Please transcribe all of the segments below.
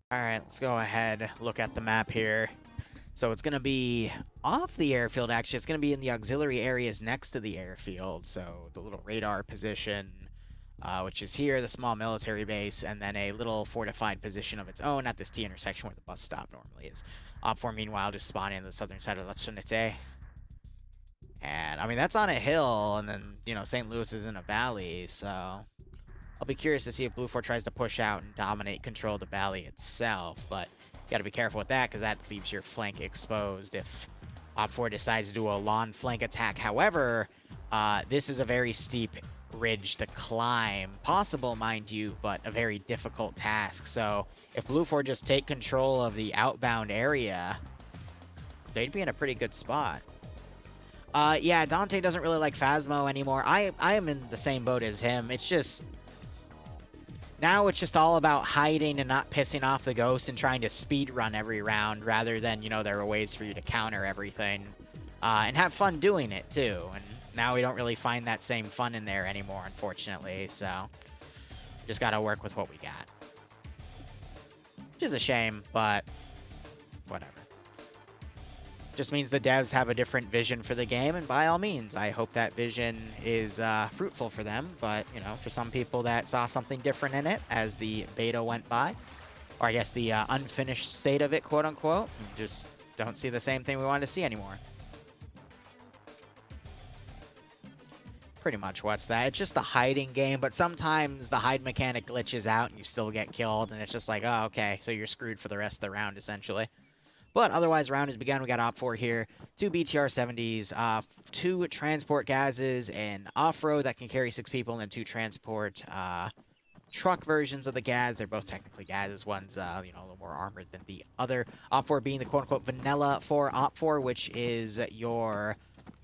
All right, let's go ahead, look at the map here. So it's going to be off the airfield, actually. It's going to be in the auxiliary areas next to the airfield. So the little radar position, which is here, the small military base, and then a little fortified position of its own at this T intersection where the bus stop normally is. OPFOR, meanwhile, just spawning on the southern side of La Trinité. And, I mean, that's on a hill, and then, you know, St. Louis is in a valley, so I'll be curious to see if BLUFOR tries to push out and dominate control of the valley itself, but you got to be careful with that because that leaves your flank exposed if OPFOR decides to do a lawn flank attack. However, this is a very steep ridge to climb. Possible, mind you, but a very difficult task. So if BLUFOR just take control of the outbound area, they'd be in a pretty good spot. Yeah, Dante doesn't really like Phasmo anymore. I am in the same boat as him. It's just... Now it's just all about hiding and not pissing off the ghost and trying to speed run every round rather than, you know, there are ways for you to counter everything and have fun doing it too. And now we don't really find that same fun in there anymore, unfortunately. So just got to work with what we got. Which is a shame, but whatever. Just means the devs have a different vision for the game, and by all means, I hope that vision is fruitful for them. But, you know, for some people that saw something different in it as the beta went by, or I guess the unfinished state of it, quote-unquote, just don't see the same thing we wanted to see anymore. Pretty much what's that? It's just the hiding game, but sometimes the hide mechanic glitches out and you still get killed, and it's just like, oh, okay, so you're screwed for the rest of the round, essentially. But otherwise, round has begun. We got OPFOR here, 2 BTR-70s, 2 transport gases, an off-road that can carry 6 people, and then 2 transport truck versions of the gas. They're both technically gases. One's, you know, a little more armored than the other. OPFOR being the quote-unquote vanilla for OPFOR, which is your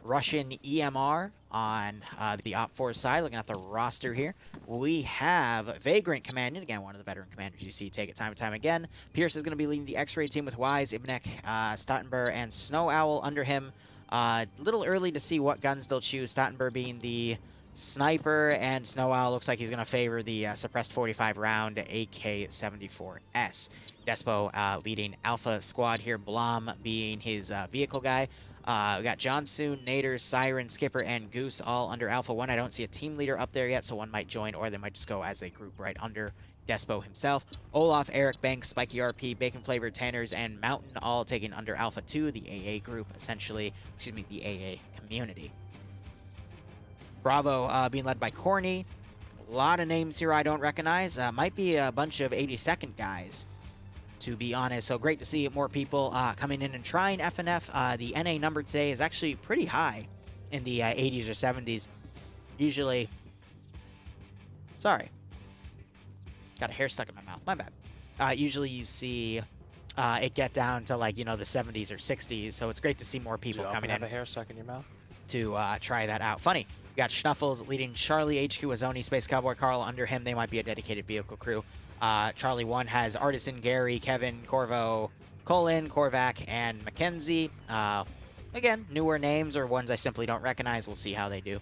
Russian EMR on the OPFOR side. Looking at the roster here, we have Vagrant commanding, again, one of the veteran commanders you see take it time and time again. Pierce is going to be leading the X-Ray team with Wise, Ibnek, Stottenberg, and Snow Owl under him. A little early to see what guns they'll choose, Stottenberg being the sniper, and Snow Owl looks like he's going to favor the suppressed 45 round AK-74S. Despo leading Alpha Squad here, Blom being his vehicle guy. We got Jonsoon, Nader, Siren, Skipper, and Goose all under Alpha 1. I don't see a team leader up there yet, so one might join, or they might just go as a group right under Despo himself. Olaf, Eric, Banks, Spiky RP, Bacon Flavored, Tanners, and Mountain all taking under Alpha 2, the AA group, essentially, excuse me, the AA community. Bravo being led by Corny. A lot of names here I don't recognize. Might be a bunch of 82nd guys, to be honest. So great to see more people coming in and trying FNF. The NA number today is actually pretty high in the 80s or 70s. Usually, sorry, got a hair stuck in my mouth, my bad. Usually you see it get down to, like, you know, the 70s or 60s. So it's great to see more people coming in. Have a hair stuck in your mouth? To try that out. Funny. We got Schnuffles leading Charlie, HQ Azoni, Space Cowboy Carl under him. They might be a dedicated vehicle crew. Charlie 1 has Artisan, Gary, Kevin, Corvo, Colin, Korvac, and Mackenzie. Again, newer names or ones I simply don't recognize. We'll see how they do.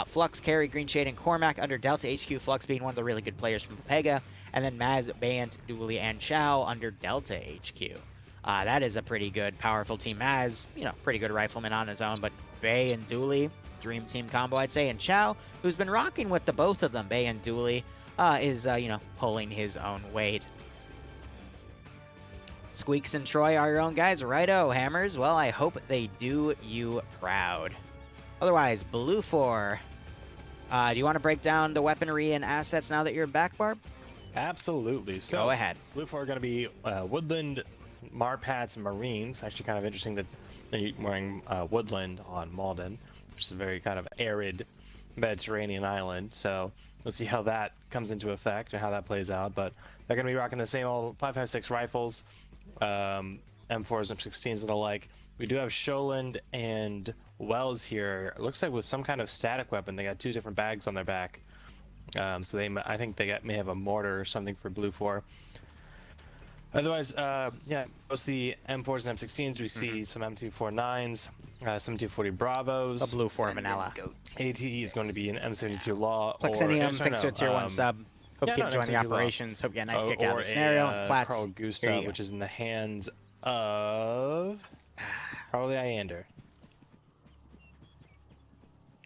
Flux, Carey, Greenshade, and Cormac under Delta HQ. Flux being one of the really good players from Pepega. And then Maz, Bant, Dooley, and Chow under Delta HQ. That is a pretty good, powerful team. Maz, you know, pretty good rifleman on his own, but Bay and Dooley, dream team combo, I'd say. And Chow, who's been rocking with the both of them, Bay and Dooley, is, you know, pulling his own weight. Squeaks and Troy are your own guys. Righto, Hammers. Well, I hope they do you proud. Otherwise, BLUFOR, do you want to break down the weaponry and assets now that you're back, Barb? Absolutely. So, go ahead. BLUFOR are going to be Woodland, Marpats, and Marines. Actually kind of interesting that they're wearing Woodland on Malden, which is a very kind of arid Mediterranean island. So let's see how that comes into effect and how that plays out. But they're going to be rocking the same old 5.56 rifles, M4s, M16s, and the like. We do have Sholand and Wells here. It looks like with some kind of static weapon. They got 2 different bags on their back. So I think they may have a mortar or something for BLUFOR. Otherwise, yeah, most of the M4s and M16s, we see some M249s, some 240 Bravos. A BLUFOR vanilla. AT is going to be an M72 Law. Plexinium, thanks to a tier 1 sub. Hope Yeah, you no, enjoy next the thing too long. operations. Hope you get a nice kick out Or of the scenario. a Platts, Carl here you Gustav, go. which is in the hands of probably Iander.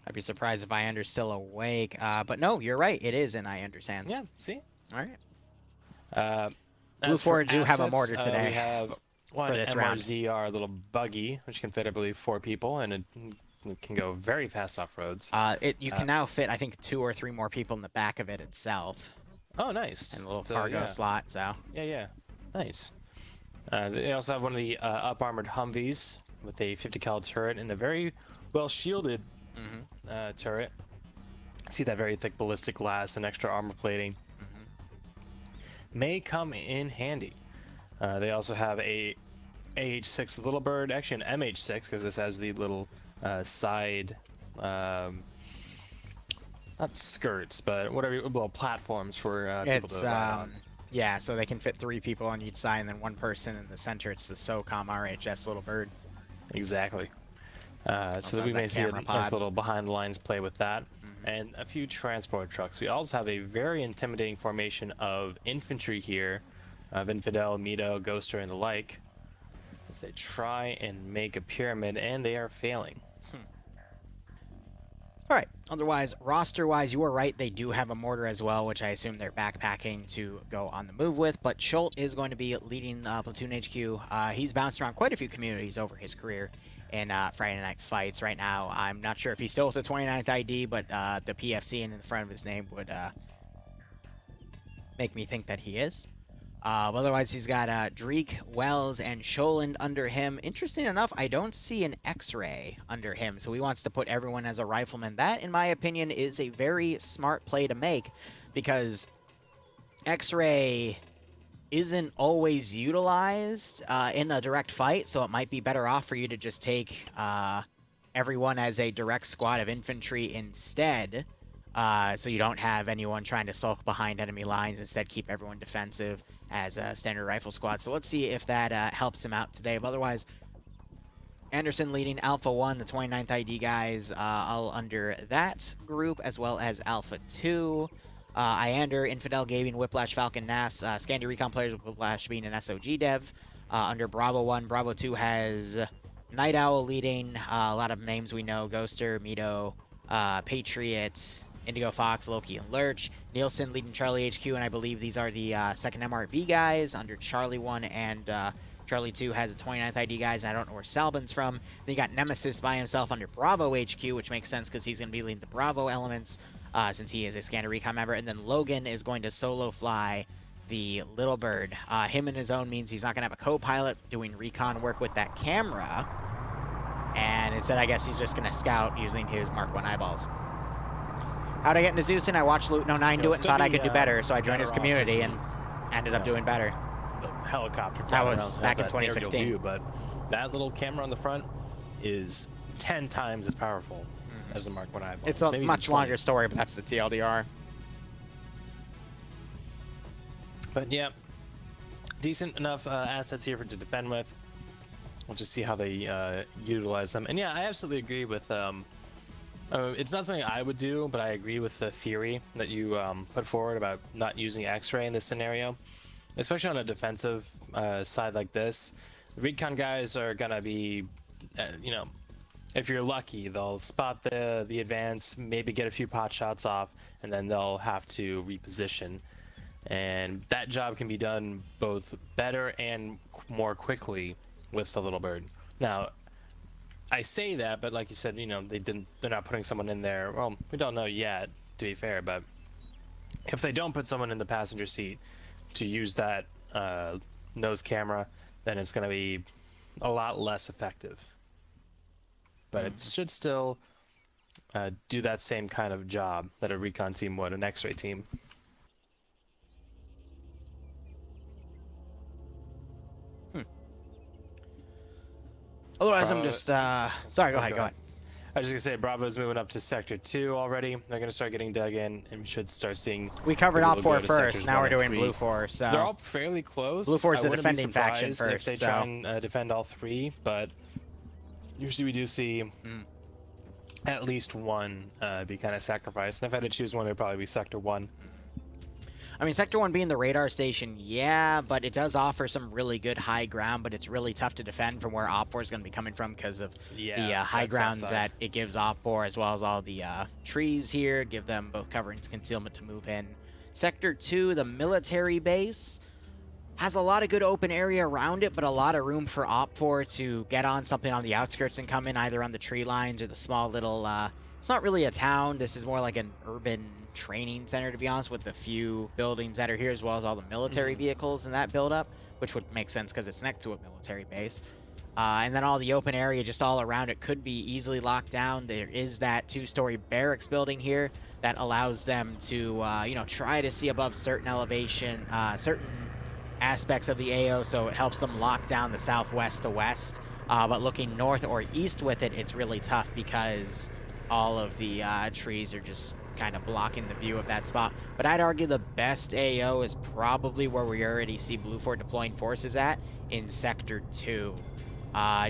I'd be surprised if Iander's still awake. But no, you're right. It is in Iander's hands. Yeah, see? All right. As for BLUFOR do have a assets, mortar today we have one this round. MRZR little buggy, which can fit, I believe, 4 people, and it can go very fast off roads. You can now fit, I think, 2 or 3 more people in the back of it itself. Oh, nice. And a little cargo slot, so. Yeah. Nice. They also have one of the up-armored Humvees with a 50 cal turret and a very well-shielded turret. See that very thick ballistic glass and extra armor plating. May come in handy. They also have a AH-6 Little Bird, actually an MH-6, because this has the little side, not skirts, but whatever, well, platforms for people to ride on. Yeah, so they can fit 3 people on each side and then 1 person in the center. It's the SOCOM RHS Little Bird. Exactly. So we may see a nice little behind-the-lines play with that. And a few transport trucks. We also have a very intimidating formation of infantry here, of Infidel, Mito, Ghoster, and the like, as they try and make a pyramid, and they are failing. All right. Otherwise, roster-wise, you are right. They do have a mortar as well, which I assume they're backpacking to go on the move with. But Schult is going to be leading Platoon HQ. He's bounced around quite a few communities over his career in Friday Night Fights. Right now, I'm not sure if he's still with the 29th ID, but the PFC in the front of his name would make me think that he is. Otherwise, he's got Dreek, Wells, and Scholand under him. Interesting enough, I don't see an X-Ray under him, so he wants to put everyone as a rifleman. That, in my opinion, is a very smart play to make, because X-Ray isn't always utilized in a direct fight, so it might be better off for you to just take everyone as a direct squad of infantry instead, so you don't have anyone trying to sulk behind enemy lines. Instead, keep everyone defensive as a standard rifle squad. So let's see if that helps him out today. But otherwise, Anderson leading Alpha 1, the 29th ID guys, all under that group, as well as Alpha 2. Iander, Infidel, Gavin, Whiplash, Falcon, Nas, Scandi Recon players with Whiplash being an SOG dev. Under Bravo 1, Bravo 2 has Night Owl leading, a lot of names we know, Ghoster, Mito, Patriot, Indigo Fox, Loki, and Lurch. Nielsen leading Charlie HQ, and I believe these are the second MRV guys under Charlie 1 and Charlie 2 has the 29th ID guys, and I don't know where Salbin's from. Then you got Nemesis by himself under Bravo HQ, which makes sense because he's going to be leading the Bravo elements since he is a Scanner Recon member. And then Logan is going to solo fly the Little Bird. Him in his own means he's not going to have a co-pilot doing recon work with that camera. And instead, I guess he's just going to scout using his Mark 1 eyeballs. How'd I get into Zeus? And I watched Luton 09 do it and thought I could do better, so I joined his community and ended up doing better. The helicopter. That was back in 2016. View, but that little camera on the front is 10 times as powerful as the Mark 1 eyeball. It's a much longer story, but that's the TLDR. But yeah, decent enough assets here to defend with. We'll just see how they utilize them. And yeah, I absolutely agree with. It's not something I would do, but I agree with the theory that you put forward about not using X-ray in this scenario, especially on a defensive side like this. The recon guys are gonna be, you know, if you're lucky, they'll spot the advance, maybe get a few pot shots off, and then they'll have to reposition. And that job can be done both better and more quickly with the Little Bird. Now, I say that, but like you said, you know, they're not putting someone in there. Well, we don't know yet, to be fair, but if they don't put someone in the passenger seat to use that nose camera, then it's going to be a lot less effective. But it should still do that same kind of job that a recon team would, an X-ray team. Otherwise, I'm just, sorry, go ahead. I was just going to say, Bravo's moving up to Sector 2 already. They're going to start getting dug in, and we should start seeing... We covered OPFOR first, now we're doing BLUFOR, so... They're all fairly close. BLUFOR's the defending faction first, if they try and defend all 3, but usually we do see at least one be kind of sacrificed. And if I had to choose one, it would probably be Sector 1. I mean, Sector 1 being the radar station, yeah, but it does offer some really good high ground, but it's really tough to defend from where OPFOR is going to be coming from because of the high ground that it gives OPFOR, as well as all the trees here, give them both cover and concealment to move in. Sector 2, the military base, has a lot of good open area around it, but a lot of room for OPFOR to get on something on the outskirts and come in either on the tree lines or the small little... it's not really a town. This is more like an urban training center, to be honest, with the few buildings that are here, as well as all the military vehicles in that buildup, which would make sense because it's next to a military base. And then all the open area just all around it could be easily locked down. There is that 2-story barracks building here that allows them to, you know, try to see above certain elevation, certain aspects of the AO, so it helps them lock down the southwest to west. But looking north or east with it, it's really tough because all of the trees are just kind of blocking the view of that spot. But I'd argue the best AO is probably where we already see BLUFOR deploying forces at, in Sector 2.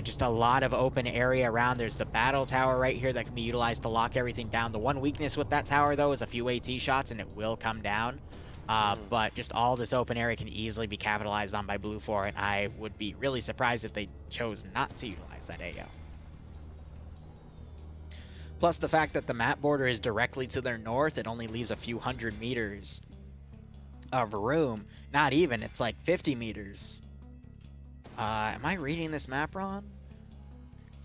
Just a lot of open area around. There's the battle tower right here that can be utilized to lock everything down. The one weakness with that tower, though, is a few AT shots, and it will come down. But just all this open area can easily be capitalized on by BLUFOR, and I would be really surprised if they chose not to utilize that AO. Plus the fact that the map border is directly to their north, it only leaves a few hundred meters of room. Not even, it's like 50 meters. Am I reading this map wrong?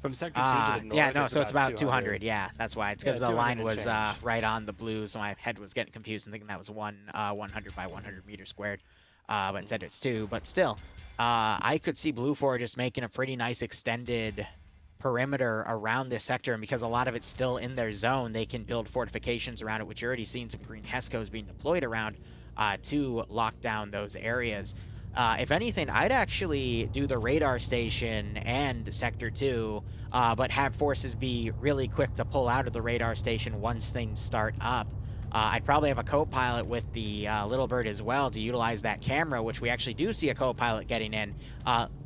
From Sector 2 to the north, yeah, no, so it's about 200. Yeah, that's why. It's because the line was right on the blue, so my head was getting confused and thinking that was 100 by 100 meters squared. But instead it's 2. But still, I could see BLUFOR just making a pretty nice extended perimeter around this sector, and because a lot of it's still in their zone, they can build fortifications around it, which you're already seeing some green HESCOs being deployed around to lock down those areas. If anything, I'd actually do the radar station and Sector 2, but have forces be really quick to pull out of the radar station once things start up. I'd probably have a co-pilot with the Little Bird as well to utilize that camera, which we actually do see a co-pilot getting in.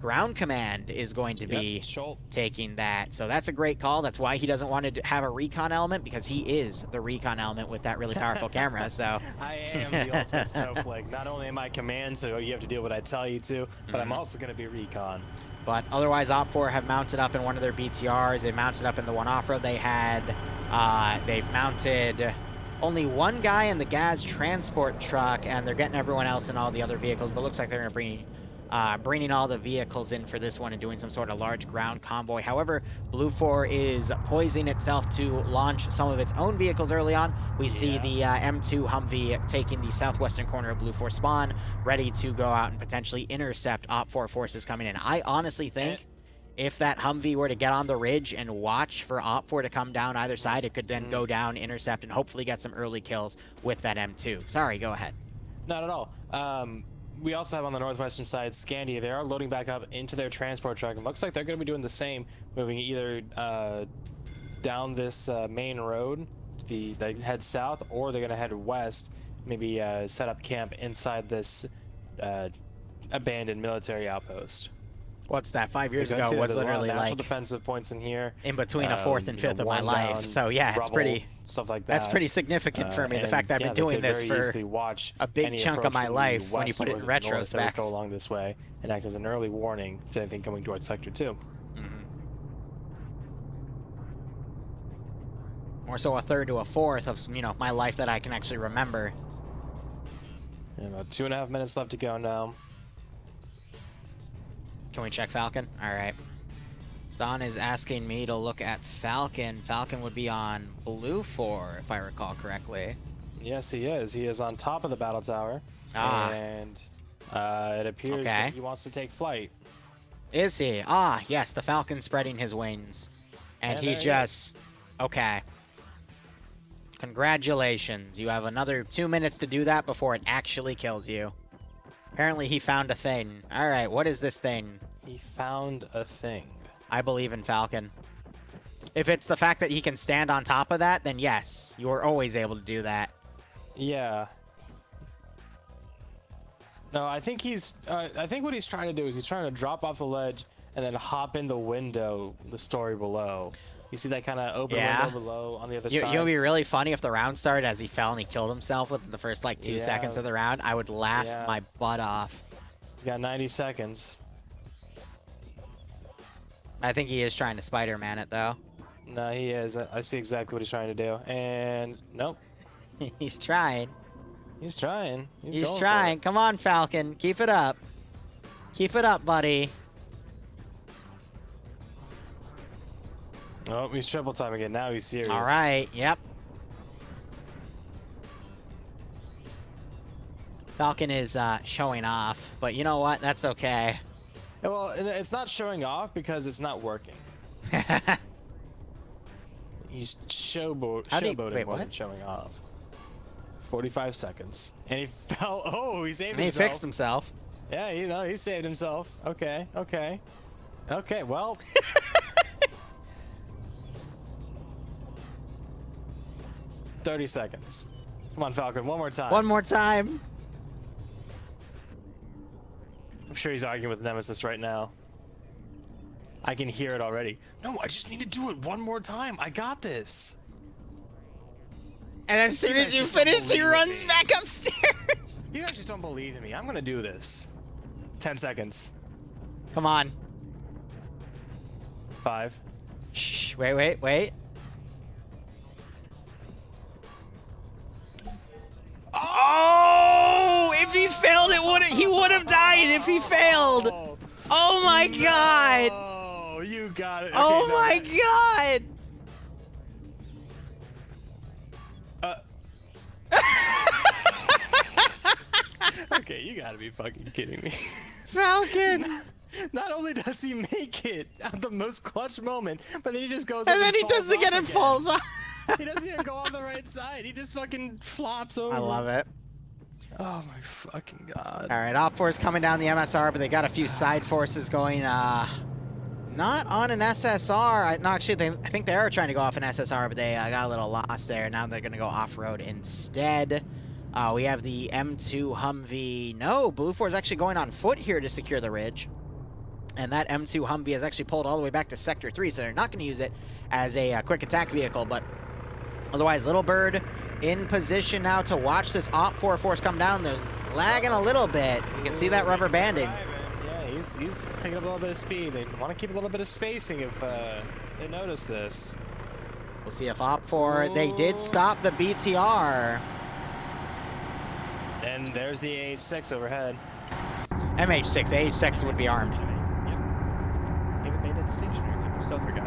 Ground Command is going to be taking that, so that's a great call. That's why he doesn't want to have a recon element, because he is the recon element with that really powerful camera. So I am the ultimate snowflake. Not only am I command, so you have to do what I tell you to, but I'm also going to be recon. But otherwise, OPFOR have mounted up in one of their BTRs. They mounted up in the one off-road they had. They've mounted only one guy in the Gaz transport truck, and they're getting everyone else in all the other vehicles, but looks like they're going to bringing all the vehicles in for this one and doing some sort of large ground convoy. However, BLUFOR is poising itself to launch some of its own vehicles early on. We see the M2 Humvee taking the southwestern corner of BLUFOR spawn, ready to go out and potentially intercept OPFOR forces coming in. I honestly think if that Humvee were to get on the ridge and watch for OPFOR to come down either side, it could then go down, intercept, and hopefully get some early kills with that M2. Sorry, go ahead. Not at all. We also have on the northwestern side Scandia. They are loading back up into their transport truck. It looks like they're going to be doing the same, moving either down this main road that heads south, or they're going to head west, maybe set up camp inside this abandoned military outpost. What's that? 5 years ago was literally like defensive points in here, in between a fourth and fifth of my life. So yeah, it's pretty stuff like that. That's pretty significant for me. The fact that I've been doing this for a big chunk of my life, when you put it in retrospect, go along this way and act as an early warning to anything coming towards Sector 2. More so a third to a fourth of my life that I can actually remember. About 2.5 minutes left to go now. Can we check Falcon? All right. Don is asking me to look at Falcon. Falcon would be on BLUFOR, if I recall correctly. Yes, he is. He is on top of the battle tower. And it appears that he wants to take flight. Is he? Yes, the Falcon spreading his wings. And he just... Okay. Congratulations. You have another 2 minutes to do that before it actually kills you. Apparently he found a thing. All right, what is this thing? He found a thing. I believe in Falcon. If it's the fact that he can stand on top of that, then yes, you are always able to do that. Yeah. No, I think I think what he's trying to do is he's trying to drop off the ledge and then hop in the window, the story below. You see that kind of open Yeah. window below on the other You side? know, it'd be really funny if the round started as he fell and he killed himself within the first like 2 seconds of the round. I would laugh my butt off. You got 90 seconds. I think he is trying to Spider-Man it though. No, he is. I see exactly what he's trying to do. And nope. He's trying. He's trying. He's going trying. Come on, Falcon. Keep it up. Keep it up, buddy. Oh, he's triple time again. Now he's serious. All right. Yep. Falcon is showing off, but you know what? That's okay. Yeah, well, it's not showing off because it's not working. He's showboating more than showing off. 45 seconds. And he fell. Oh, he saved himself. He fixed himself. Yeah, you know, he saved himself. Okay, okay. Okay, well. 30 seconds. Come on, Falcon, one more time. One more time. I'm sure he's arguing with Nemesis right now. I can hear it already. No, I just need to do it one more time. I got this. And as soon as you finish, he runs back upstairs. You guys just don't believe in me. I'm gonna do this. 10 seconds. Come on. 5. Shh, wait. Oh! If he failed, he would have died if he failed. Oh my god! Oh, you got it. Okay, Oh my god! Okay, you gotta be fucking kidding me. Falcon! Not only does he make it at the most clutch moment, but then he just goes And then he does it again and falls off. He doesn't even go on the right side. He just fucking flops over. I love it. Oh my fucking god. All right, OPFOR is coming down the MSR, but they got a few side forces going. Not on an SSR. No, actually, I think they are trying to go off an SSR, but they got a little lost there. Now they're going to go off-road instead. We have the M2 Humvee. No, BLUFOR is actually going on foot here to secure the ridge. And that M2 Humvee is actually pulled all the way back to Sector 3, so they're not going to use it as a quick attack vehicle. But otherwise, Little Bird in position now to watch this OPFOR force come down. They're lagging a little bit. You can see that rubber banding. Yeah, he's picking up a little bit of speed. They want to keep a little bit of spacing if they notice this. We'll see if OPFOR, they did stop the BTR. And there's the AH-6 overhead. MH6, AH-6 would be armed. Yep. Even made it stationary. I still forgot.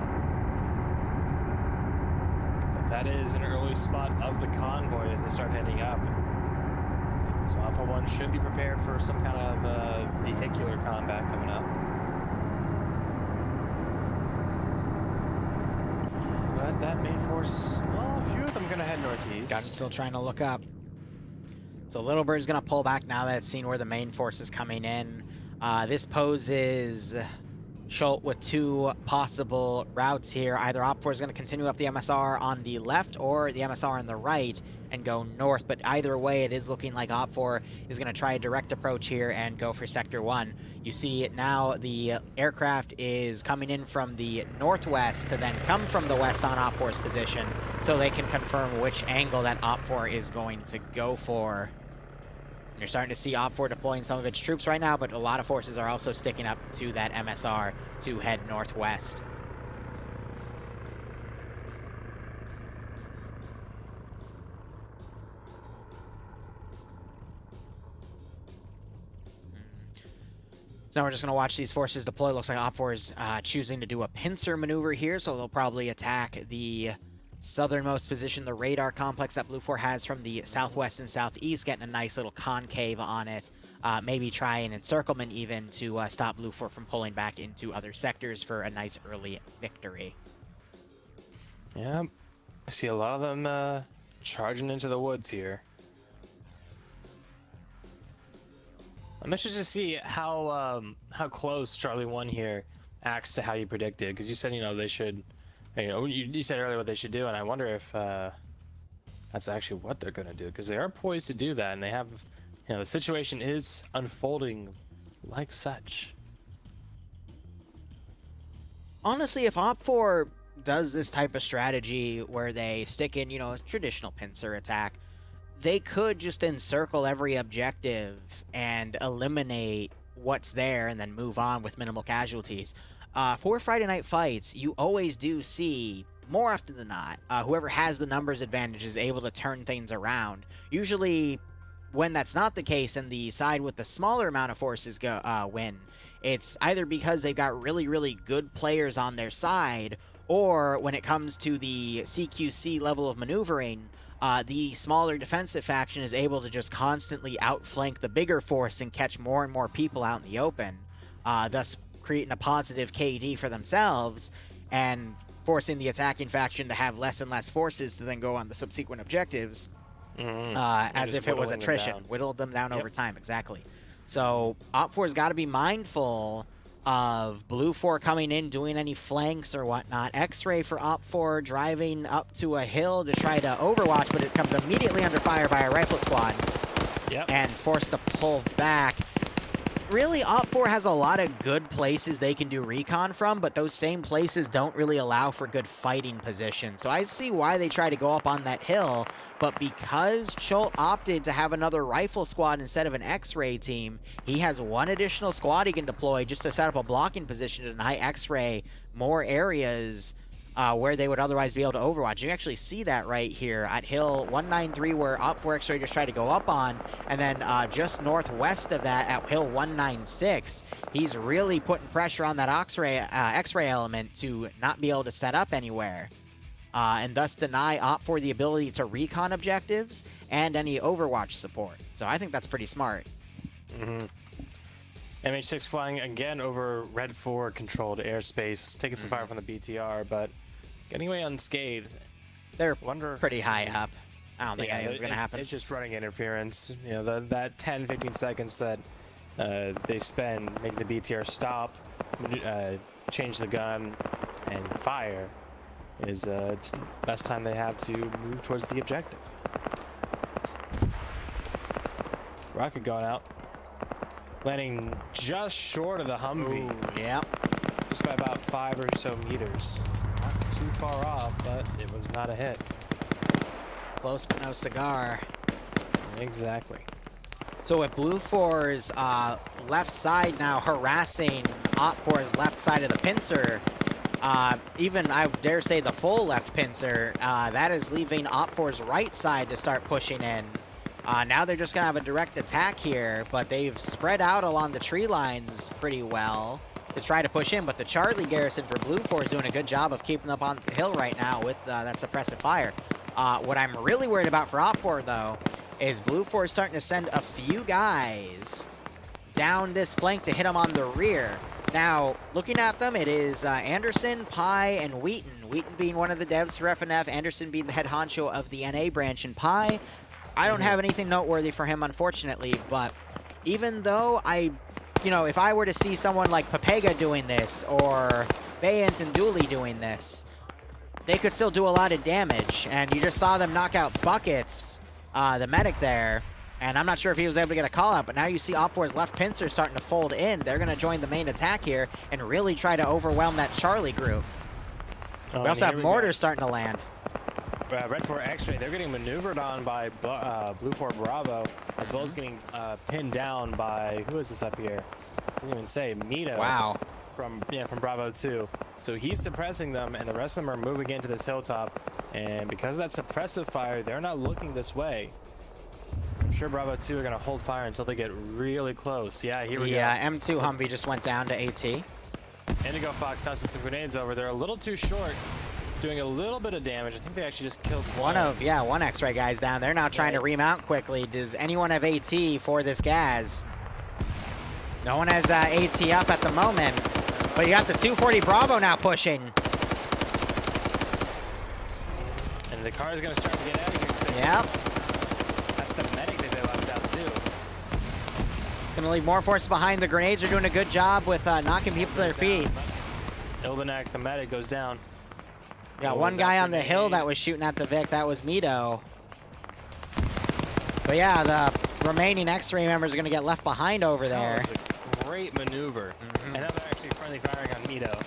But that is an early spot of the convoy as they start heading up. So Alpha 1 should be prepared for some kind of vehicular combat coming up. But that main force, well, a few of them gonna head northeast. Gun's still trying to look up. So Little Bird's going to pull back now that it's seen where the main force is coming in. This poses Schult with two possible routes here. Either OPFOR is going to continue up the MSR on the left or the MSR on the right and go north. But either way, it is looking like OPFOR is going to try a direct approach here and go for Sector 1. You see now the aircraft is coming in from the northwest to then come from the west on OPFOR's position so they can confirm which angle that OPFOR is going to go for. You're starting to see OPFOR deploying some of its troops right now, but a lot of forces are also sticking up to that MSR to head northwest. So now we're just going to watch these forces deploy. Looks like OPFOR is choosing to do a pincer maneuver here, so they'll probably attack the southernmost position, the radar complex that BLUFOR has from the southwest and southeast, getting a nice little concave on it. Maybe try an encirclement even to stop BLUFOR from pulling back into other sectors for a nice early victory. Yeah, I see a lot of them charging into the woods here. I'm interested to see how close Charlie 1 here acts to how you predicted, because you said, you know, they should, you know, you said earlier what they should do, and I wonder if that's actually what they're going to do, because they are poised to do that, and they have, you know, the situation is unfolding like such. Honestly, if OPFOR does this type of strategy where they stick in, you know, a traditional pincer attack, they could just encircle every objective and eliminate what's there and then move on with minimal casualties. For Friday Night Fights, you always do see, more often than not, whoever has the numbers advantage is able to turn things around. Usually, when that's not the case and the side with the smaller amount of forces win, it's either because they've got really, really good players on their side, or when it comes to the CQC level of maneuvering, the smaller defensive faction is able to just constantly outflank the bigger force and catch more and more people out in the open, thus creating a positive KD for themselves and forcing the attacking faction to have less and less forces to then go on the subsequent objectives, as if it was attrition. Whittled them down over time, exactly. So OPFOR's got to be mindful of BLUFOR coming in, doing any flanks or whatnot. X-Ray for OPFOR driving up to a hill to try to overwatch, but it comes immediately under fire by a rifle squad and forced to pull back. Really, OPFOR has a lot of good places they can do recon from, but those same places don't really allow for good fighting position. So I see why they try to go up on that hill, but because Chult opted to have another rifle squad instead of an X-Ray team, he has one additional squad he can deploy just to set up a blocking position to deny X-Ray more areas where they would otherwise be able to overwatch. You can actually see that right here at Hill 193 where OPFOR X-Ray just tried to go up on, and then just northwest of that at Hill 196, he's really putting pressure on that X-Ray element to not be able to set up anywhere, and thus deny OPFOR the ability to recon objectives and any overwatch support. So I think that's pretty smart. MH6 flying again over Red 4 controlled airspace, taking some fire from the BTR, but getting away unscathed. They're pretty high up. I don't think anything's going to happen. It's just running interference. You know, that 10-15 seconds that they spend making the BTR stop, change the gun, and fire is the best time they have to move towards the objective. Rocket going out. Landing just short of the Humvee. Ooh, yep. Just by about 5 or so meters. Not too far off, but it was not a hit. Close but no cigar. Exactly. So with BLUFOR's left side now harassing OPFOR's left side of the pincer, even I dare say the full left pincer, that is leaving OPFOR's right side to start pushing in. Now they're just going to have a direct attack here, but they've spread out along the tree lines pretty well to try to push in, but the Charlie garrison for BLUFOR is doing a good job of keeping up on the hill right now with that suppressive fire. What I'm really worried about for OPFOR, though, is BLUFOR starting to send a few guys down this flank to hit them on the rear. Now, looking at them, it is Anderson, Pi, and Wheaton. Wheaton being one of the devs for FNF, Anderson being the head honcho of the NA branch, and Pi, I don't have anything noteworthy for him, unfortunately, but even though if I were to see someone like Papega doing this, or Bayant and Dooley doing this, they could still do a lot of damage, and you just saw them knock out Buckets, the medic there, and I'm not sure if he was able to get a call out, but now you see OPFOR's left pincer starting to fold in. They're going to join the main attack here and really try to overwhelm that Charlie group. We also have mortars starting to land. Red 4 X-Ray, they're getting maneuvered on by BLUFOR Bravo, as well as getting pinned down by, who is this up here? Doesn't even say, Mito. Wow. From Bravo 2. So he's suppressing them, and the rest of them are moving into this hilltop. And because of that suppressive fire, they're not looking this way. I'm sure Bravo 2 are going to hold fire until they get really close. Yeah, here we go. Yeah, M2 Humvee just went down to AT. Indigo Fox tosses some grenades over. They're a little too short, doing a little bit of damage. I think they actually just killed one X-Ray guy's down. They're now trying to remount quickly. Does anyone have AT for this gas? No one has AT up at the moment, but you got the 240 Bravo now pushing. And the car is going to start to get out of here. Yep. That's the medic that they left out too. It's going to leave more forces behind. The grenades are doing a good job with knocking people to their feet. Ilbanek, the medic, goes down. We got one guy on the hill that was shooting at the Vic. That was Mito. But yeah, the remaining X-Ray members are going to get left behind over there. Oh, it's a great maneuver. And now they're actually friendly firing on Mito.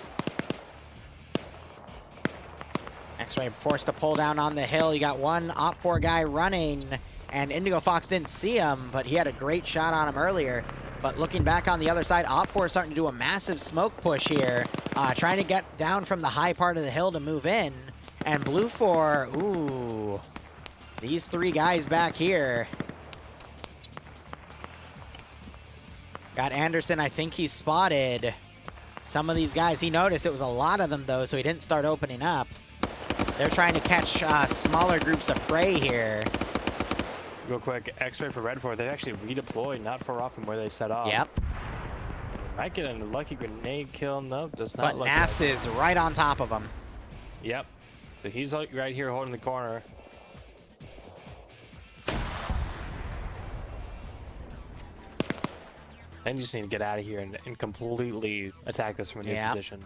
X-Ray forced to pull down on the hill. You got one OPFOR guy running, and Indigo Fox didn't see him, but he had a great shot on him earlier. But looking back on the other side, OPFOR is starting to do a massive smoke push here, trying to get down from the high part of the hill to move in. And BLUFOR, ooh, these three guys back here. Got Anderson, I think he spotted some of these guys. He noticed it was a lot of them, though, so he didn't start opening up. They're trying to catch smaller groups of prey here. Real quick, X-ray for Red 4. They actually redeployed not far off from where they set off. Yep. Might get a lucky grenade kill. Nope, does not. But Nafs is right on top of him. Yep. So he's right here holding the corner. Then you just need to get out of here and completely attack this from a new position.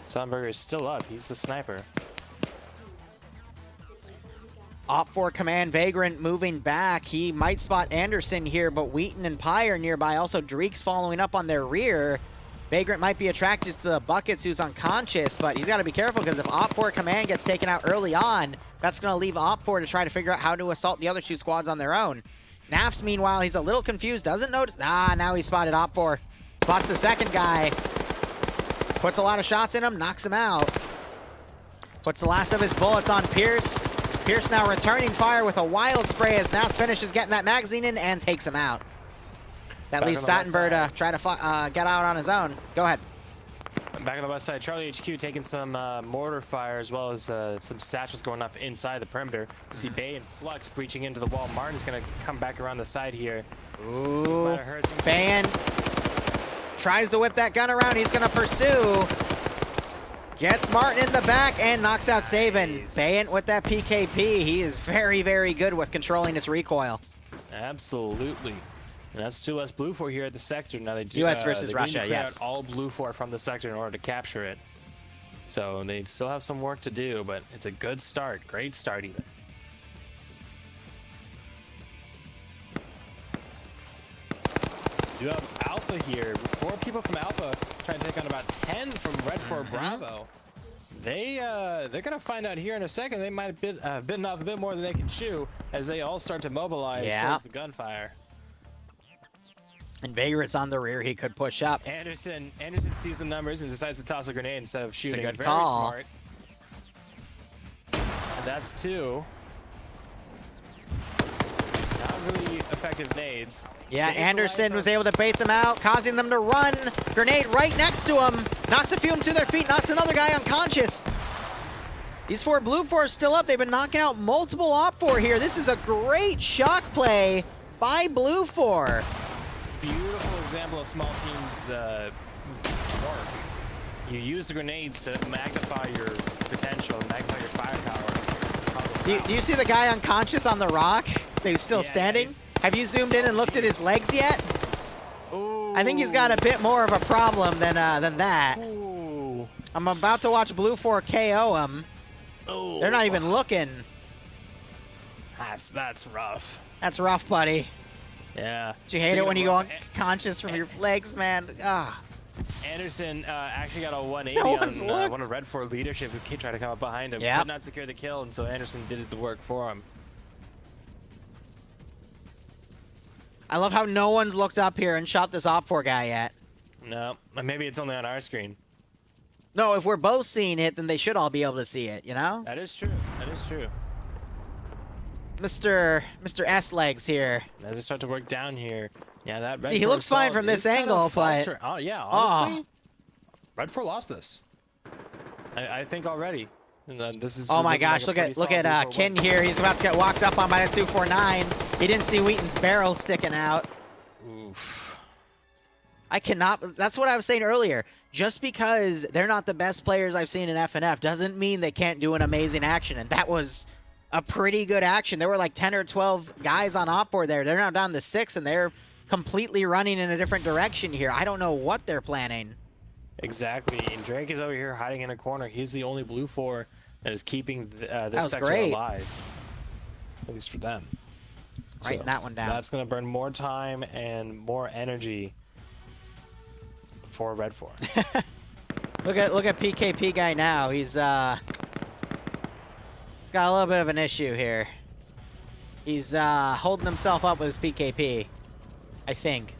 Sunburger is still up. He's the sniper. OPFOR Command Vagrant moving back. He might spot Anderson here, but Wheaton and Pye are nearby. Also, Dreek's following up on their rear. Vagrant might be attracted to the Buckets, who's unconscious, but he's got to be careful because if OPFOR Command gets taken out early on, that's going to leave OPFOR to try to figure out how to assault the other two squads on their own. Nafs, meanwhile, he's a little confused, doesn't notice. Now he spotted OPFOR. Spots the second guy. Puts a lot of shots in him, knocks him out. Puts the last of his bullets on Pierce. Pierce now returning fire with a wild spray as Nafs finishes getting that magazine in and takes him out. That leaves Stattenberg to try to get out on his own. Go ahead. Back on the west side, Charlie HQ taking some mortar fire as well as some satchels going up inside the perimeter. You see Bay and Flux breaching into the wall. Martin's going to come back around the side here. Ooh, Fan tries to whip that gun around. He's going to pursue. Gets Martin in the back and knocks out Saban. Bayant with that PKP. He is very, very good with controlling its recoil. Absolutely. And that's 2 less BLUFOR here at the sector. Now they do U.S. versus Russia, yes. All BLUFOR from the sector in order to capture it. So they still have some work to do, but it's a good start. Great start even. You have Alpha here. 4 people from Alpha trying to take on about 10 from Red 4 Bravo. They're gonna find out here in a second. They might have bitten off a bit more than they can chew as they all start to mobilize towards the gunfire. And Vagrant's on the rear. He could push up. Anderson sees the numbers and decides to toss a grenade instead of shooting. It's a good Very call. Smart. And that's 2. Not really effective nades. Yeah, Saves Anderson was able to bait them out, causing them to run. Grenade right next to him. Knocks a few of them to their feet, knocks another guy unconscious. These 4 BLUFOR are still up. They've been knocking out multiple OPFOR here. This is a great shock play by BLUFOR. Beautiful example of small teams work. You use the grenades to magnify your potential, magnify your firepower. Do you see the guy unconscious on the rock? He's still standing. Nice. Have you zoomed in and looked at his legs yet? Ooh. I think he's got a bit more of a problem than that. Ooh. I'm about to watch BLUFOR KO him. Ooh. They're not even looking. That's rough. That's rough, buddy. Yeah. Do you hate it when you go unconscious from your legs, man? Ah. Anderson actually got a 180 on one of Red 4 leadership who tried to come up behind him. Yep. Could not secure the kill, and so Anderson did the work for him. I love how no one's looked up here and shot this OPFOR guy yet. No, maybe it's only on our screen. No, if we're both seeing it, then they should all be able to see it, you know? That is true. That is true. Mr. S legs here. As they start to work down here, yeah, that Red See, he 4 looks fine from this angle, but oh yeah, honestly, Red 4 lost this. I think already. And this is. Oh my gosh! Look at Kin here. He's about to get walked up on by the 249. He didn't see Wheaton's barrel sticking out. Oof. I cannot. That's what I was saying earlier. Just because they're not the best players I've seen in FNF doesn't mean they can't do an amazing action. And that was a pretty good action. There were like 10 or 12 guys on OPFOR there. They're now down to 6, and they're completely running in a different direction here. I don't know what they're planning. Exactly. And Drake is over here hiding in a corner. He's the only BLUFOR that is keeping this sector alive. At least for them. Writing that one down. That's going to burn more time and more energy for Red 4. Look at PKP guy now. He's got a little bit of an issue here. He's holding himself up with his PKP, I think.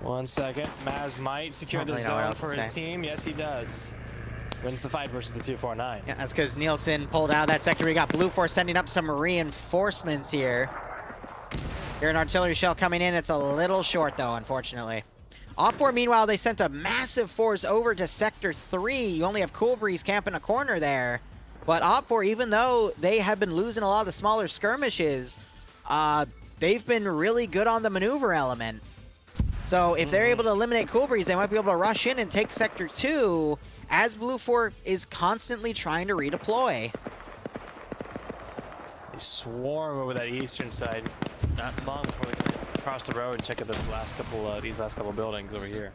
1 second. Maz might secure the zone for his team. Yes, he does. Wins the fight versus the 249. Yeah, that's because Nielsen pulled out of that sector. We got BLUFOR sending up some reinforcements here. Here an artillery shell coming in. It's a little short though, unfortunately. OPFOR, meanwhile, they sent a massive force over to Sector 3. You only have Cool Breeze camping a corner there. But OPFOR, even though they have been losing a lot of the smaller skirmishes, they've been really good on the maneuver element. So if they're able to eliminate Cool Breeze, they might be able to rush in and take Sector 2 as BLUFOR is constantly trying to redeploy. They swarm over that eastern side. Not long before we can cross the road and check out these last couple buildings over here.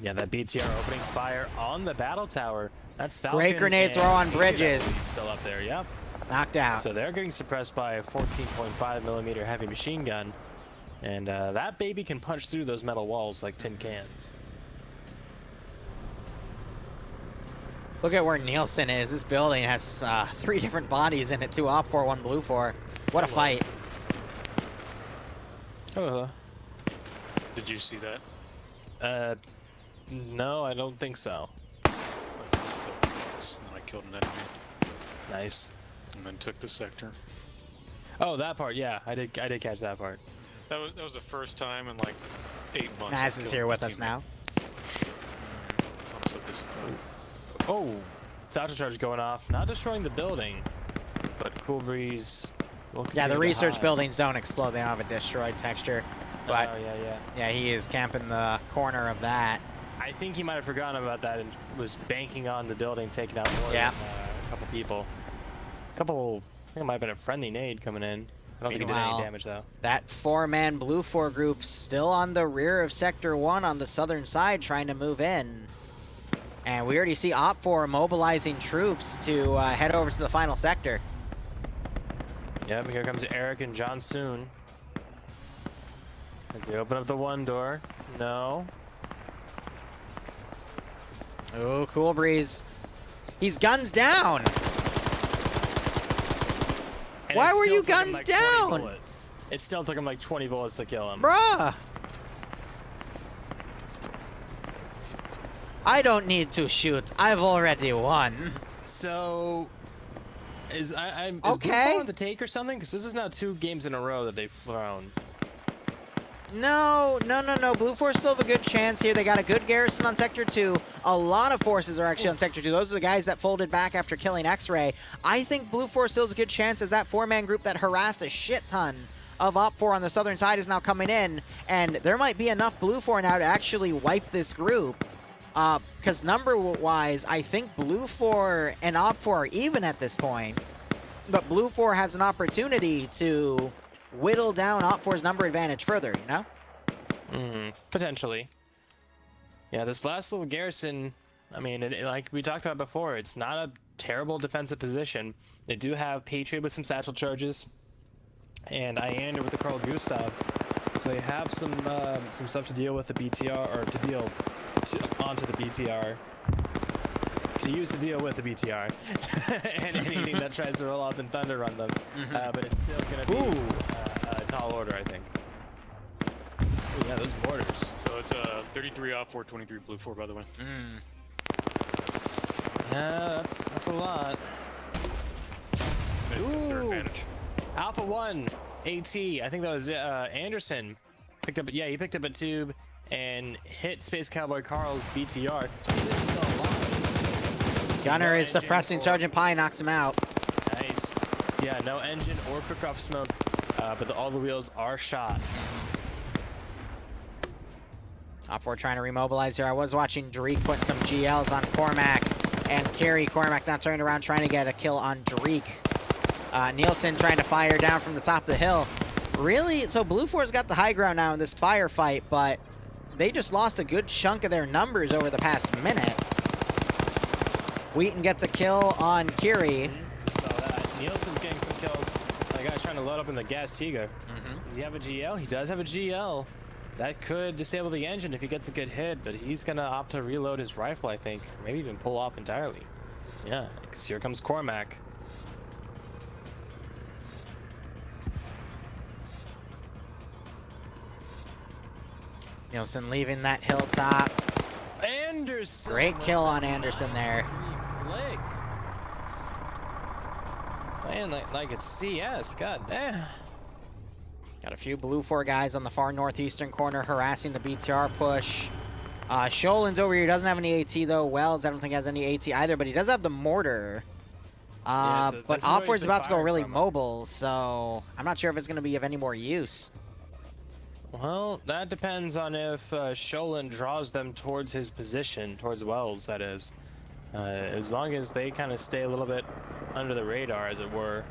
Yeah, that BTR opening fire on the battle tower. That's Falcon. Great grenade throw on Bridges. Still up there, yep. Knocked out. So they're getting suppressed by a 14.5mm heavy machine gun. And that baby can punch through those metal walls like tin cans. Look at where Nielsen is. This building has 3 different bodies in it. 2 OPFOR, 1 BLUFOR. What a fight. Did you see that? No, I don't think so. And I killed an enemy. Nice. And then took the sector. Oh, that part, yeah. I did catch that part. That was the first time in like 8 months. Naz is here with us now. I'm so disappointed. Oh, satchel charge going off. Not destroying the building, but Cool Breeze will continue. Yeah, the to research hide. buildings don't explode. They don't have a destroyed texture. But Oh, yeah. yeah, he is camping the corner of that. I think he might have forgotten about that and was banking on the building, taking out more than a couple people. I think it might have been a friendly nade coming in. I don't think he did any damage though. That 4-man BLUFOR group still on the rear of Sector 1 on the southern side trying to move in. And we already see OPFOR mobilizing troops to head over to the final sector. Yep, here comes Eric and John soon. As they open up the one door. No. Oh, Cool Breeze. He's guns down. And Why it were still you took him guns like 20 down? bullets. It still took him like 20 bullets to kill him. Bruh. I don't need to shoot. I've already won. So, is Okay. BLUFOR on the take or something? Because this is now 2 games in a row that they've thrown. No. BLUFOR still have a good chance here. They got a good garrison on Sector 2. A lot of forces are actually on Sector 2. Those are the guys that folded back after killing X-Ray. I think BLUFOR still has a good chance as that 4-man group that harassed a shit ton of OPFOR on the southern side is now coming in. And there might be enough BLUFOR now to actually wipe this group. Because number-wise, I think BLUFOR and OPFOR are even at this point. But BLUFOR has an opportunity to whittle down OPFOR's number advantage further, you know? Potentially. Yeah, this last little garrison, I mean, like we talked about before, it's not a terrible defensive position. They do have Patriot with some satchel charges, and Iander with the Carl Gustav. So they have some stuff to deal with the BTR, or to deal onto the BTR. To use to deal with the BTR. And anything that tries to roll up and thunder on them. But it's still going to be a tall order, I think. Ooh, yeah, those mortars. So it's a 33 OPFOR, 23 BLUFOR, by the way. Yeah, that's a lot. Their advantage. Alpha 1, AT. I think that was Anderson. Picked up, yeah, he picked up a tube and hit Space Cowboy Carl's BTR. He is still alive. Gunner is suppressing Sergeant Pie, knocks him out. Nice. Yeah, no engine or cook-off smoke, but all the wheels are shot. OPFOR trying to remobilize here. I was watching Dreek putting some GLs on Cormac and Carey. Cormac not turning around, trying to get a kill on Dreek. Nielsen trying to fire down from the top of the hill. Really, so BLUFOR's got the high ground now in this firefight, but they just lost a good chunk of their numbers over the past minute. Wheaton gets a kill on Curie. Saw that. Nielsen's getting some kills. The guy's trying to load up in the gas Tiga. Does he have a GL? He does have a GL. that could disable the engine if he gets a good hit, but he's gonna opt to reload his rifle, I think. Maybe even pull off entirely. Yeah, because here comes Cormac. Nielsen leaving that hilltop. Anderson! Great kill on Anderson there. Flick. Playing like it's CS, god damn. Got a few BLUFOR guys on the far northeastern corner harassing the BTR push. Sholen's over here, doesn't have any AT though. Wells, I don't think has any AT either, but he does have the mortar. So but this is where he's OPFOR's been about to go firing really from. mobile, so I'm not sure if it's going to be of any more use. Well, that depends on if Sholen draws them towards his position, towards Wells, that is. As long as they kind of stay a little bit under the radar, as it were,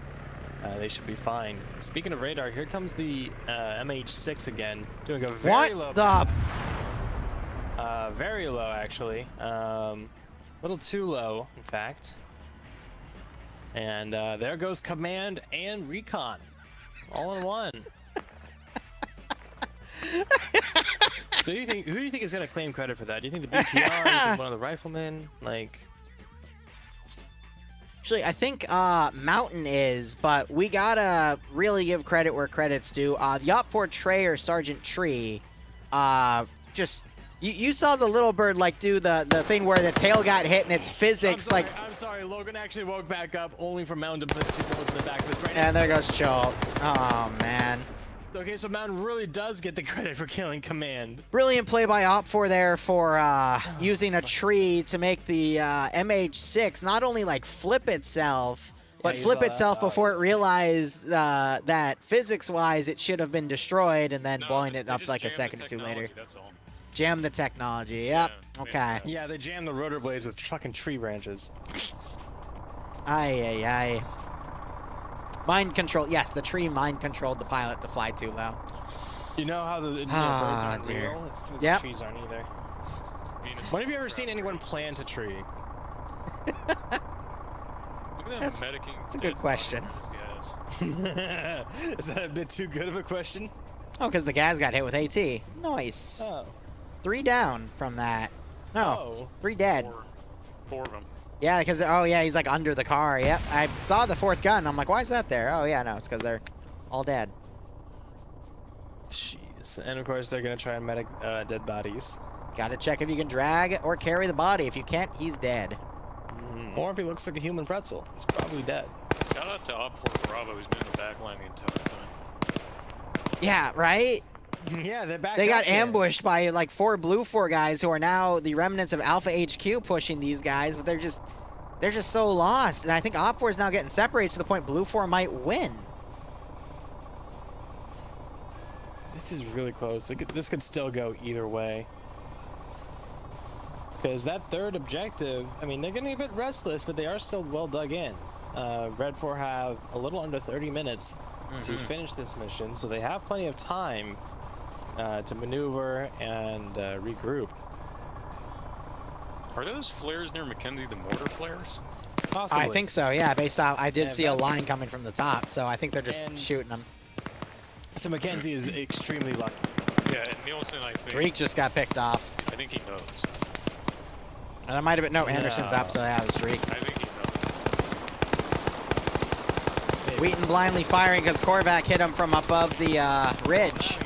they should be fine. Speaking of radar, here comes the MH6 again, doing a very low. What the? Very low, actually. A little too low, in fact. And there goes command and recon, all in one. So who do you think is gonna claim credit for that? Do you think the BTR? Do you think one of the riflemen? Like, Actually, I think Mountain is, but we gotta really give credit where credit's due. The OPFOR Trey or Sergeant Tree, just you saw the little bird like do the thing where the tail got hit and its physics I'm sorry, Logan actually woke back up only for Mountain to put 2 bullets in the back of his brain. and there goes Chult. Oh man. Okay, so Mountain really does get the credit for killing command. Brilliant play by OPFOR there for using a tree to make the MH6 not only like flip itself, but you flip saw itself that. before it realized that physics-wise it should have been destroyed, and then No, blowing they it up just like a jammed the second or two later. technology, That's all. Jam the technology. Yep. Yeah, Okay. Yeah, they jammed the rotor blades with fucking tree branches. Aye, aye, aye. Mind control. Yes, the tree mind controlled the pilot to fly too low. You know how the birds aren't dear. real? It's 'cause Yep. the trees aren't either. Venus When have you ever flytrap seen anyone races. plant a tree? Look at them That's- medicing that's a good dead question. bodies, these guys. Is that a bit too good of a question? Oh, because the guys got hit with AT. Nice. Oh. 3 down from that. No, Oh. 3 dead. Four of them. Yeah, because, oh yeah, he's like under the car. Yep, I saw the 4th gun. I'm like, why is that there? Oh yeah, no, it's because they're all dead. Jeez. And of course, they're going to try and medic dead bodies. Gotta check if you can drag or carry the body. If you can't, he's dead. Or if he looks like a human pretzel, he's probably dead. Shout out to OPFOR Bravo, who's been in the back line the entire time. Yeah, right? Yeah, they're back. They got ambushed by like 4 BLUFOR guys who are now the remnants of Alpha HQ pushing these guys, but they're just so lost. And I think OPFOR is now getting separated to the point BLUFOR might win. This is really close. This could still go either way. Because that 3rd objective, I mean, they're getting a bit restless, but they are still well dug in. Red 4 have a little under 30 minutes to finish this mission, so they have plenty of time to maneuver and regroup. Are those flares near Mackenzie the mortar flares? Possibly. I think so, yeah, based off, I did Yeah, see a that- line coming from the top, so I think they're just And- shooting them. So Mackenzie is extremely lucky. Yeah, and Nielsen, I think. Drake just got picked off. I think he knows. And that might have been, no, Anderson's up, so yeah, it was Drake. I think he knows. Wheaton blindly firing because Korvac hit him from above the ridge.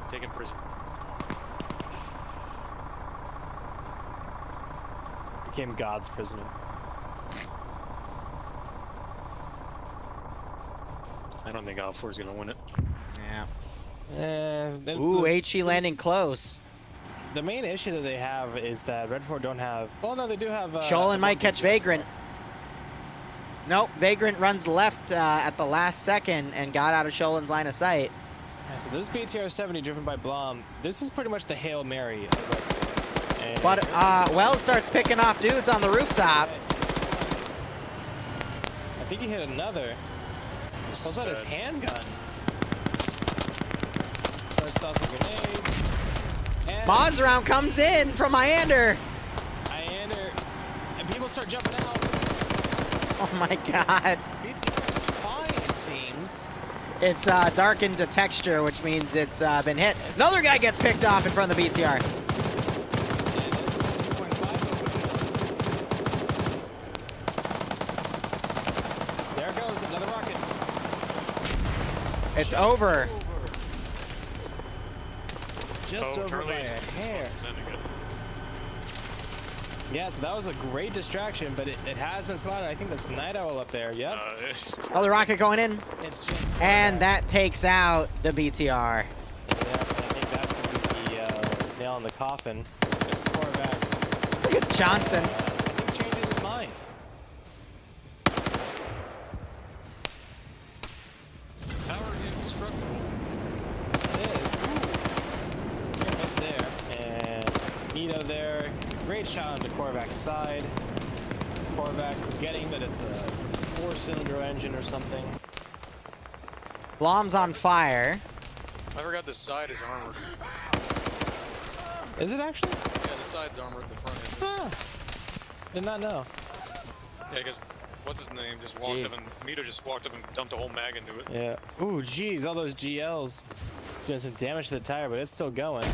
Taking prison. Became God's prisoner. I don't think OPFOR is going to win it. Yeah. The, Ooh, HE landing close. the main issue that they have is that Red 4 don't have. Well, no, they do have. Sholen might catch Vagrant. Nope, Vagrant runs left at the last second and got out of Sholen's line of sight. Yeah, so this BTR 70 driven by Blom. This is pretty much the Hail Mary. And But Wells starts picking off dudes on the rooftop. I think he hit another. Pulls out his handgun. Starts tossing grenades. And Moz round comes in from Iander. Iander. And people start jumping out. Oh my god. BTR is fine, it seems. It's darkened to texture, which means it's been hit. Another guy gets picked off in front of the BTR. There goes another rocket. It's over. Just over Charlie by a hair. sending it. Yeah, so that was a great distraction, but it has been spotted. I think that's Night Owl up there. Yep. Another rocket going in. It's just And that takes out the BTR. Yeah, I think that's going to be the nail in the coffin. It's quarterback. Look at Johnson. I think changes his mind. Tower indestructible. It is. Ooh. Almost there. And Nito there. Great shot on the quarterback's side. Quarterback forgetting that it's a 4-cylinder engine or something. Blom's on fire. I forgot the side is armored. Is it actually? Yeah, the side's armored, the front isn't. Huh. Did not know. Yeah, because what's his name just walked Jeez. up and Mito just walked up and dumped a whole mag into it. Yeah. Ooh, geez, all those GLs doing some damage to the tire, but it's still going.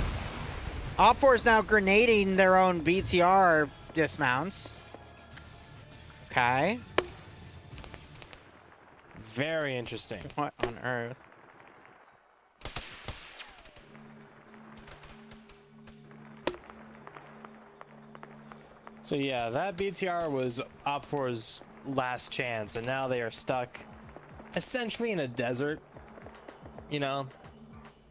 OPFOR is now grenading their own BTR dismounts. Okay. Very interesting. What on earth? So yeah, that BTR was OPFOR's last chance, and now they are stuck essentially in a desert. You know,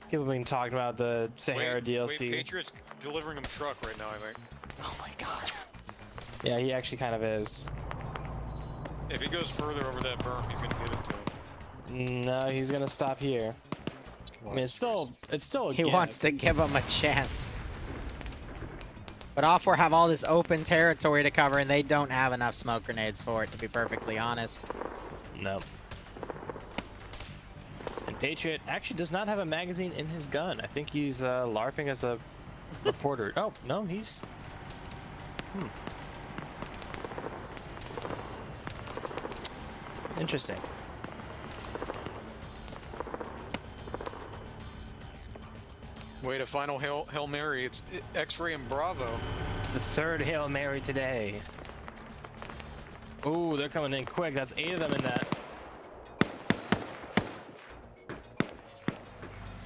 people have been talking about the Sahara DLC. Wait, Patriot's delivering him a truck right now, I think. Oh my god. Yeah, he actually kind of is. If he goes further over that berm, he's gonna give it to him. No, he's gonna stop here. I mean, it's still a He give. wants to give him a chance. But OPFOR have all this open territory to cover, and they don't have enough smoke grenades for it, to be perfectly honest. No. And Patriot actually does not have a magazine in his gun. I think he's LARPing as a reporter. Oh, no, he's... Interesting. Wait, a final Hail Mary. It's X-Ray and Bravo. The third Hail Mary today. Ooh, they're coming in quick. That's 8 of them in that.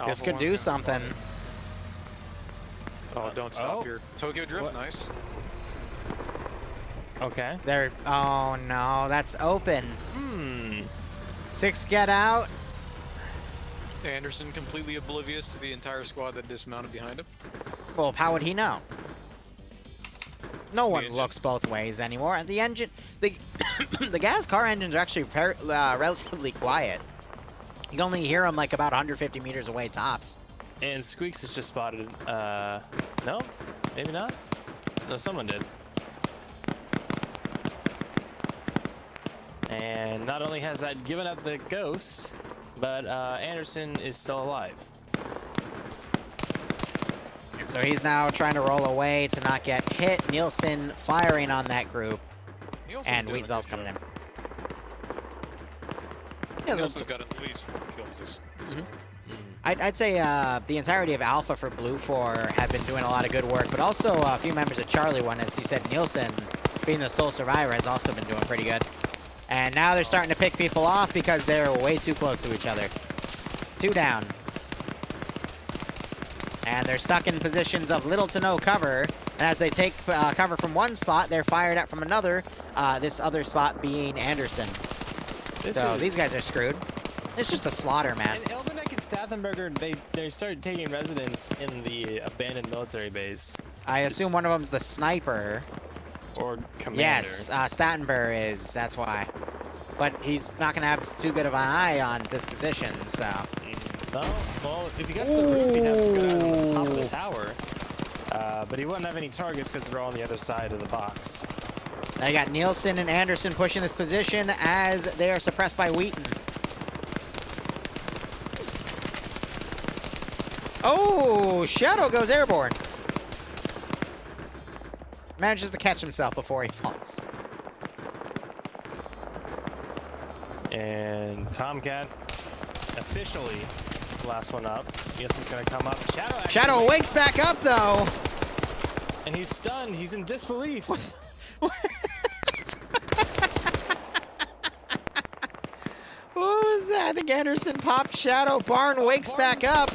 This Alpha could one's do gonna something. Oh, don't stop Oh. here. Tokyo Drift, What? nice. Okay. They're... Oh, no. That's open. 6 get out. Anderson completely oblivious to the entire squad that dismounted behind him. Well, how would he know? No one engine. looks both ways anymore. And the engine... The, the gas car engines are actually relatively quiet. You can only hear them like about 150 meters away tops. And Squeaks is just spotted. No? Maybe not? No, someone did. And not only has that given up the ghost, but Anderson is still alive. So he's now trying to roll away to not get hit. Nielsen firing on that group. Nielsen's And doing a Wheatl's good coming in. job. Yeah, Nielsen's got at least 4 kills this one. I'd say the entirety of Alpha for BLUFOR have been doing a lot of good work, but also a few members of Charlie One, as you said, Nielsen, being the sole survivor, has also been doing pretty good. And now they're starting to pick people off because they're way too close to each other. 2 down. And they're stuck in positions of little to no cover. And as they take cover from one spot, they're fired at from another, this other spot being Anderson. So these guys are screwed. It's just a slaughter, man. And Elvenek and Stathenberger, they started taking residence in the abandoned military base. I assume one of them's the sniper. Or commander. Yes, Stattenberg is, that's why. But he's not going to have too good of an eye on this position, so... No, well, if he gets to the roof, he'd have to go down on the top of the tower. But he wouldn't have any targets because they're all on the other side of the box. Now you got Nielsen and Anderson pushing this position as they are suppressed by Wheaton. Oh, Shadow goes airborne. Manages to catch himself before he falls. And Tomcat, officially, the last one up. Guess he's gonna come up. Shadow wakes back up though. And he's stunned. He's in disbelief. What was that? I think Anderson popped Shadow. Barn wakes back up.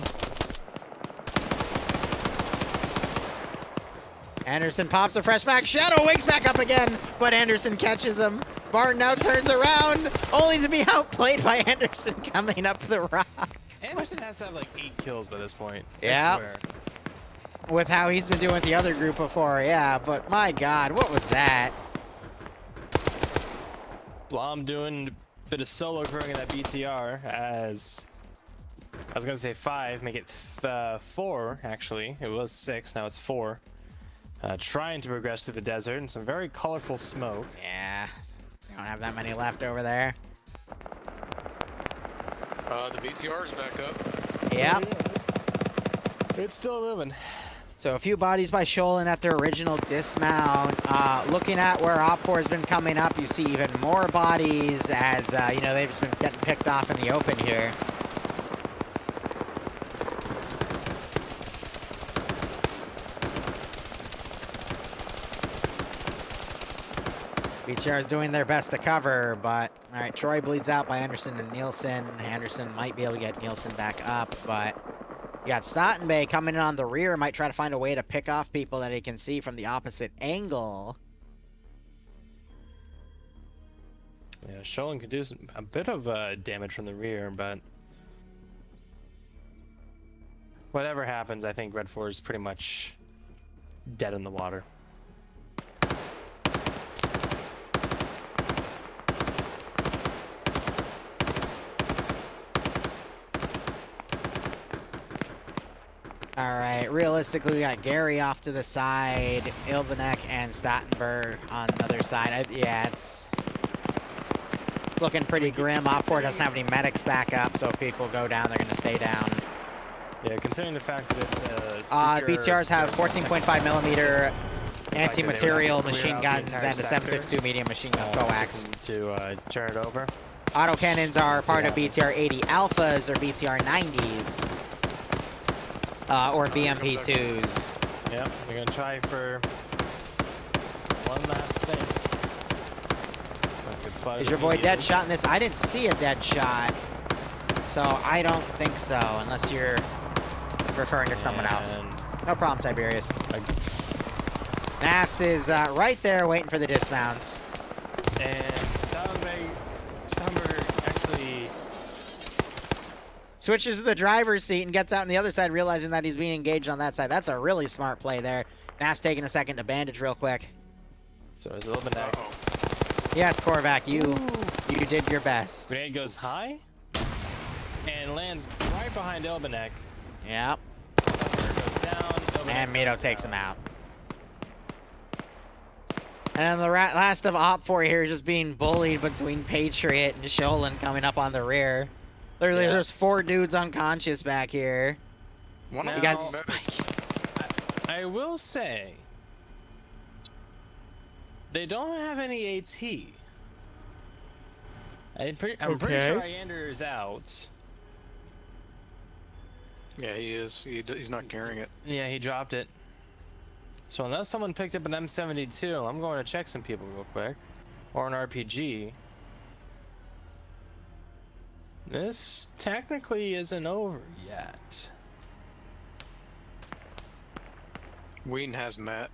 Anderson pops a fresh back. Shadow wakes back up again, but Anderson catches him. Barn now turns around, only to be outplayed by Anderson coming up the rock. Anderson has to have like 8 kills by this point. Yeah. I swear. With how he's been doing with the other group before, yeah, but my God, what was that? Blom doing a bit of solo throwing in that BTR as I was gonna say 5, make it 4 actually. It was 6, now it's 4. Trying to progress through the desert and some very colorful smoke. Yeah, we don't have that many left over there. The BTR is back up. Yep. It's still moving. So a few bodies by Sholin at their original dismount. Looking at where OPFOR has been coming up, you see even more bodies as, you know, they've just been getting picked off in the open here. BTR is doing their best to cover, but all right, Troy bleeds out by Anderson and Nielsen. Anderson might be able to get Nielsen back up, but you got Stottenbay coming in on the rear, might try to find a way to pick off people that he can see from the opposite angle. Yeah, Sholin could do a bit of damage from the rear, but whatever happens, I think Red 4 is pretty much dead in the water. All right, realistically, we got Gary off to the side, Ilbenek and Stottenberg on the other side. Yeah, it's looking pretty grim. OPFOR doesn't have any medics back up, so if people go down, they're going to stay down. Yeah, considering the fact that it's BTRs have 14.5 millimeter anti-material machine guns and a 7.62 medium machine gun coax. To turn it over. Autocannons are part of BTR 80 Alphas or BTR 90s. Or BMP2s. Yeah, we're gonna try for one last thing. Is your boy Deadshot in this? I didn't see a Deadshot, so I don't think so, unless you're referring to someone else. No problem, Tiberius. Nafs is right there waiting for the dismounts. And Stumber actually switches to the driver's seat and gets out on the other side, realizing that he's being engaged on that side. That's a really smart play there. Naf's taking a second to bandage real quick. So it's a little bit back. Yes, Korvac, you did your best. Grenade goes high and lands right behind Ilbenek. Yep. Goes down, and Mito takes him out. And then the last of OPFOR here is just being bullied between Patriot and Sholin coming up on the rear. Literally, there's 4 dudes unconscious back here. You got Spike. I will say, they don't have any AT. I'm pretty sure Iander is out. Yeah, he is. He's not carrying it. Yeah, he dropped it. So unless someone picked up an M72, I'm going to check some people real quick. Or an RPG. This technically isn't over yet. Wheaton has Matt.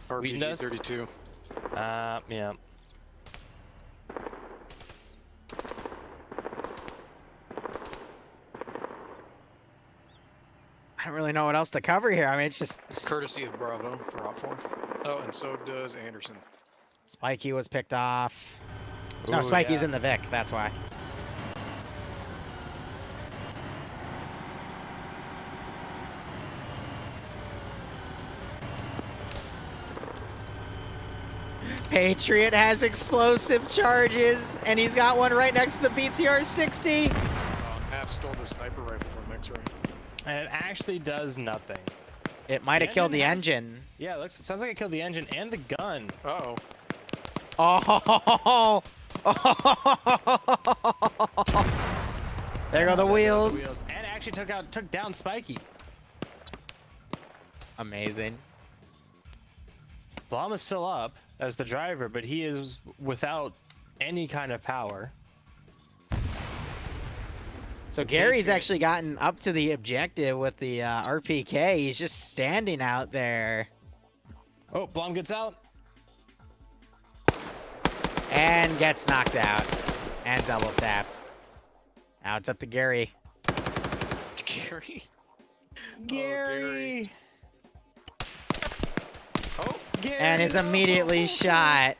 Wheaton does? 32. Yeah. I don't really know what else to cover here. I mean, it's just Courtesy of Bravo for OPFOR. Oh, and so does Anderson. Spikey was picked off. No, Spikey's in the Vic, that's why. Patriot has explosive charges, and he's got one right next to the BTR 60. Half stole the sniper rifle from X-Ray. And it actually does nothing. It might have killed the engine. Yeah, it sounds like it killed the engine and the gun. Uh-oh. Oh, There go the wheels. And actually took down Spiky. Amazing. Blom is still up as the driver, but he is without any kind of power. So Gary's actually gotten up to the objective with the RPK. He's just standing out there. Oh, Blom gets out. And gets knocked out. And double tapped. Now it's up to Gary. Gary. Gary. Oh, Gary. And is immediately shot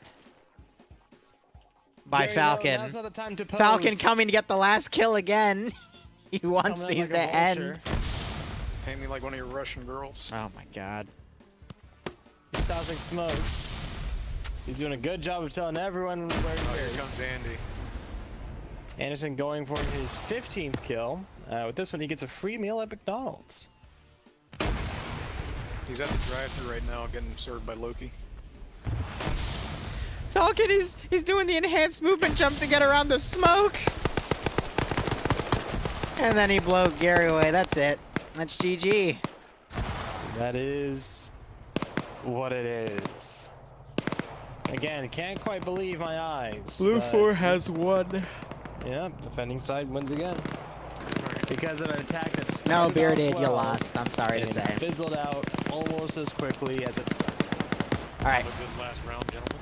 by Gary, no, Falcon. now's not the time to pose. Falcon coming to get the last kill again. He wants Coming these like a to end. vulture. paint me like one of your Russian girls. Oh my god. He's tossing smokes. He's doing a good job of telling everyone where Oh, he here is. comes Andy. Anderson going for his 15th kill. With this one, he gets a free meal at McDonald's. He's at the drive-thru right now, getting served by Loki. Falcon, he's doing the enhanced movement jump to get around the smoke. And then he blows Gary away. That's it. That's GG. That is what it is. Again, can't quite believe my eyes. BLUFOR has won. Yeah, defending side wins again. Because of an attack that's No, Bearded, well, you lost. I'm sorry to and say. fizzled out almost as quickly as it started. All right. Have a good last round, gentlemen.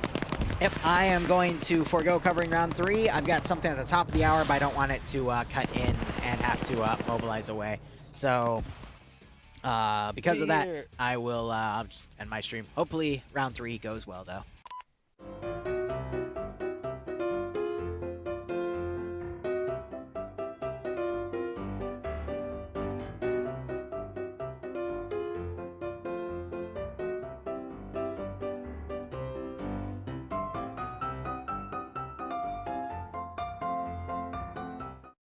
Yep, I am going to forego covering round 3. I've got something at the top of the hour, but I don't want it to cut in and have to mobilize away. So, because of that, I will I'll just end my stream. Hopefully, round 3 goes well, though.